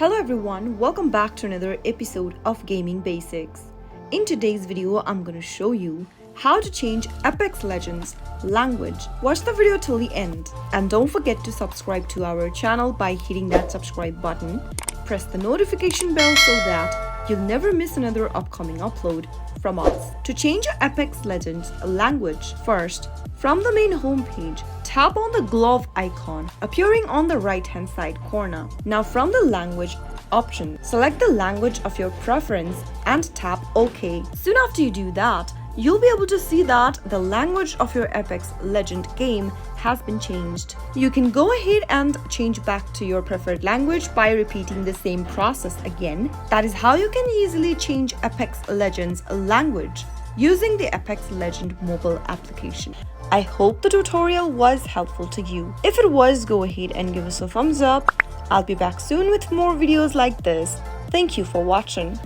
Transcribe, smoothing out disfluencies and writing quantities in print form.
Hello everyone, welcome back to another episode of Gaming Basics. In today's video, I'm going to show you how to change Apex Legends language. Watch the video till the end and don't forget to subscribe to our channel by hitting that subscribe button. Press the notification bell so that you'll never miss another upcoming upload from us. To change your Apex Legends language, first, from the main homepage, tap on the glove icon appearing on the right hand side corner. Now from the language option, select the language of your preference and tap OK. Soon after you do that, you'll be able to see that the language of your Apex Legend game has been changed. You can go ahead and change back to your preferred language by repeating the same process again. That is how you can easily change Apex Legends language using the Apex Legend mobile application. I hope the tutorial was helpful to you. If it was, go ahead and give us a thumbs up. I'll be back soon with more videos like this. Thank you for watching.